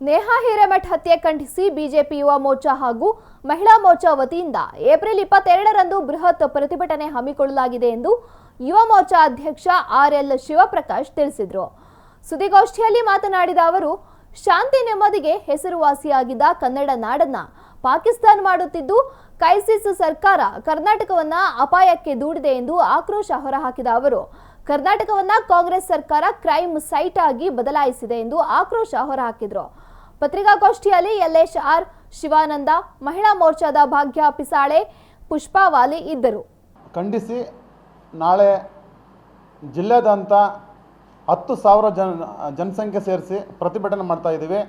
ನೇಹಾ ಹಿರೇಮಠ್ ಹತ್ಯೆ ಖಂಡಿಸಿ ಬಿಜೆಪಿ ಯುವ ಮೋರ್ಚಾ ಹಾಗೂ ಮಹಿಳಾ ಮೋರ್ಚಾ ವತಿಯಿಂದ ಏಪ್ರಿಲ್ 22ರಂದು ಬೃಹತ್ ಪ್ರತಿಭಟನೆ ಹಮ್ಮಿಕೊಳ್ಳಲಾಗಿದೆ ಎಂದು ಯುವ ಮೋರ್ಚಾ ಅಧ್ಯಕ್ಷ ಆರ್ಎಲ್ ಶಿವಪ್ರಕಾಶ್ ತಿಳಿಸಿದರು. ಸುದ್ದಿಗೋಷ್ಠಿಯಲ್ಲಿ ಮಾತನಾಡಿದ ಅವರು, ಶಾಂತಿ ನೆಮ್ಮದಿಗೆ ಹೆಸರುವಾಸಿಯಾಗಿದ್ದ ಕನ್ನಡ ನಾಡನ್ನ ಪಾಕಿಸ್ತಾನ ಮಾಡುತ್ತಿದ್ದು ಕ್ರೈಸಿಸ್ ಸರ್ಕಾರ ಕರ್ನಾಟಕವನ್ನ ಅಪಾಯಕ್ಕೆ ದೂಡಿದೆ ಎಂದು ಆಕ್ರೋಶ ಹೊರಹಾಕಿದ ಅವರು, ಕರ್ನಾಟಕವನ್ನ ಕಾಂಗ್ರೆಸ್ ಸರ್ಕಾರ ಕ್ರೈಮ್ ಸೈಟ್ ಆಗಿ ಬದಲಾಯಿಸಿದೆ ಎಂದು ಆಕ್ರೋಶ ಹೊರಹಾಕಿದರು. ಪತ್ರಿಕಾಗೋಷ್ಠಿಯಲ್ಲಿ ಯಲ್ಲೇಶ್ ಆರ್, ಶಿವಾನಂದ, ಮಹಿಳಾ ಮೋರ್ಚಾದ ಭಾಗ್ಯ ಪಿಸಾಳೆ, ಪುಷ್ಪಾವಾಲಿ ಇದ್ದರು. ಖಂಡಿಸಿ ನಾಳೆ ಜಿಲ್ಲೆಯಾದ್ಯಂತ 10,000 ಜನಸಂಖ್ಯೆ ಸೇರಿಸಿ ಪ್ರತಿಭಟನೆ ಮಾಡ್ತಾ ಇದ್ದೀವಿ.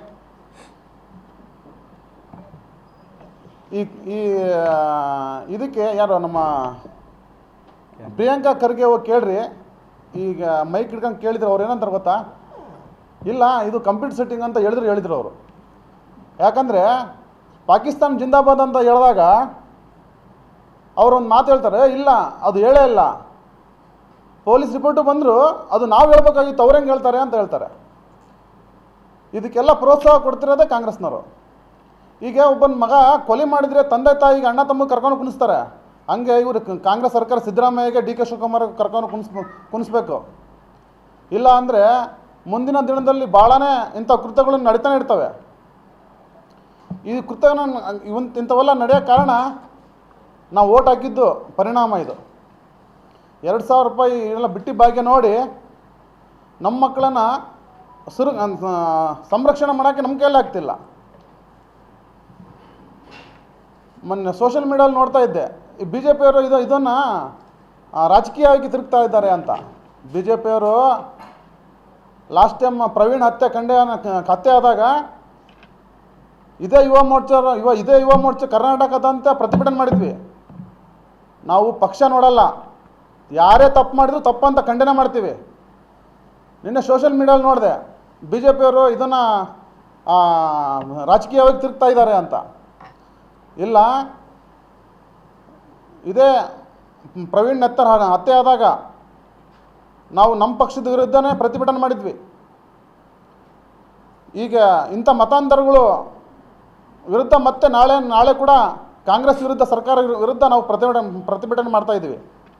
ಇದಕ್ಕೆ ಯಾರು ನಮ್ಮ ಪ್ರಿಯಾಂಕಾ ಖರ್ಗೆ ಹೋಗಿ ಕೇಳ್ರಿ, ಈಗ ಮೈಕ್ ಹಿಡ್ಕೊಂಡು ಕೇಳಿದ್ರು ಅವ್ರು ಏನಂತಾರೆ ಗೊತ್ತಾ? ಇಲ್ಲ, ಇದು ಕಂಪ್ಯೂಟರ್ ಸೆಟ್ಟಿಂಗ್ ಅಂತ ಹೇಳಿದ್ರು ಅವರು. ಯಾಕಂದರೆ ಪಾಕಿಸ್ತಾನ ಜಿಂದಾಬಾದ್ ಅಂತ ಹೇಳಿದಾಗ ಅವರೊಂದು ಮಾತು ಹೇಳ್ತಾರೆ, ಇಲ್ಲ ಅದು ಹೇಳೇ ಇಲ್ಲ, ಪೊಲೀಸ್ ರಿಪೋರ್ಟು ಬಂದರೂ ಅದು ನಾವು ಹೇಳ್ಬೇಕಾಗಿತ್ತು, ಅವ್ರು ಹೆಂಗೆ ಹೇಳ್ತಾರೆ ಅಂತ ಹೇಳ್ತಾರೆ. ಇದಕ್ಕೆಲ್ಲ ಪ್ರೋತ್ಸಾಹ ಕೊಡ್ತಿರೋದೇ ಕಾಂಗ್ರೆಸ್ನವರು. ಈಗ ಒಬ್ಬನ ಮಗ ಕೊಲೆ ಮಾಡಿದರೆ ತಂದೆ ತಾಯಿಗೆ ಅಣ್ಣ ತಮ್ಮ ಕರ್ಕೊಂಡು ಕುಣಿಸ್ತಾರೆ. ಹಂಗೆ ಇವರು ಕಾಂಗ್ರೆಸ್ ಸರ್ಕಾರ ಸಿದ್ದರಾಮಯ್ಯಗೆ ಡಿ ಕೆ ಶಿವಕುಮಾರ್ ಕರ್ಕೊಂಡು ಕುಣಿಸ್ಬೇಕು. ಇಲ್ಲ ಅಂದರೆ ಮುಂದಿನ ದಿನದಲ್ಲಿ ಭಾಳನೇ ಇಂಥ ಕೃತ್ಯಗಳು ನಡೀತಾನೆ ಇರ್ತವೆ. ಈ ಇಂಥವೆಲ್ಲ ನಡೆಯೋ ಕಾರಣ ನಾವು ಓಟ್ ಹಾಕಿದ್ದು ಪರಿಣಾಮ ಇದು. 2,000 ರೂಪಾಯಿ ಎಲ್ಲ ಬಿಟ್ಟಿ ಭಾಗ್ಯ ನೋಡಿ ನಮ್ಮ ಮಕ್ಕಳನ್ನು ಸಂರಕ್ಷಣೆ ಮಾಡೋಕ್ಕೆ ನಮ್ಮ ಕೈಯಲ್ಲಿ ಆಗ್ತಿಲ್ಲ. ಮೊನ್ನೆ ಸೋಷಿಯಲ್ ಮೀಡಿಯಲ್ಲಿ ನೋಡ್ತಾ ಇದ್ದೆ, ಈ ಬಿ ಜೆ ಪಿಯವರು ಇದನ್ನು ರಾಜಕೀಯವಾಗಿ ತಿರುಗ್ತಾ ಇದ್ದಾರೆ ಅಂತ. ಬಿ ಜೆ ಪಿಯವರು ಲಾಸ್ಟ್ ಟೈಮ್ ಪ್ರವೀಣ್ ಹತ್ಯೆ ಆದಾಗ ಇದೇ ಯುವ ಮೋರ್ಚಾ ಕರ್ನಾಟಕದಂತೆ ಪ್ರತಿಭಟನೆ ಮಾಡಿದ್ವಿ. ನಾವು ಪಕ್ಷ ನೋಡಲ್ಲ, ಯಾರೇ ತಪ್ಪು ಮಾಡಿದ್ರು ತಪ್ಪು ಅಂತ ಖಂಡನೆ ಮಾಡ್ತೀವಿ. ನಿನ್ನೆ ಸೋಷಿಯಲ್ ಮೀಡಿಯಲ್ಲಿ ನೋಡಿದೆ, ಬಿ ಜೆ ಪಿಯವರು ಇದನ್ನು ರಾಜಕೀಯವಾಗಿ ತಿರುಗ್ತಾ ಇದ್ದಾರೆ ಅಂತ. ಇಲ್ಲ, ಇದೇ ಪ್ರವೀಣ್ ಹತ್ಯೆ ಆದಾಗ ನಾವು ನಮ್ಮ ಪಕ್ಷದ ವಿರುದ್ಧನೇ ಪ್ರತಿಭಟನೆ ಮಾಡಿದ್ವಿ. ಈಗ ಇಂಥ ಮತಾಂತರಗಳು ವಿರುದ್ಧ ಮತ್ತೆ ನಾಳೆ ಕೂಡ ಕಾಂಗ್ರೆಸ್ ವಿರುದ್ಧ, ಸರ್ಕಾರ ವಿರುದ್ಧ ನಾವು ಪ್ರತಿಭಟನೆ ಮಾಡ್ತಾ ಇದ್ದೀವಿ.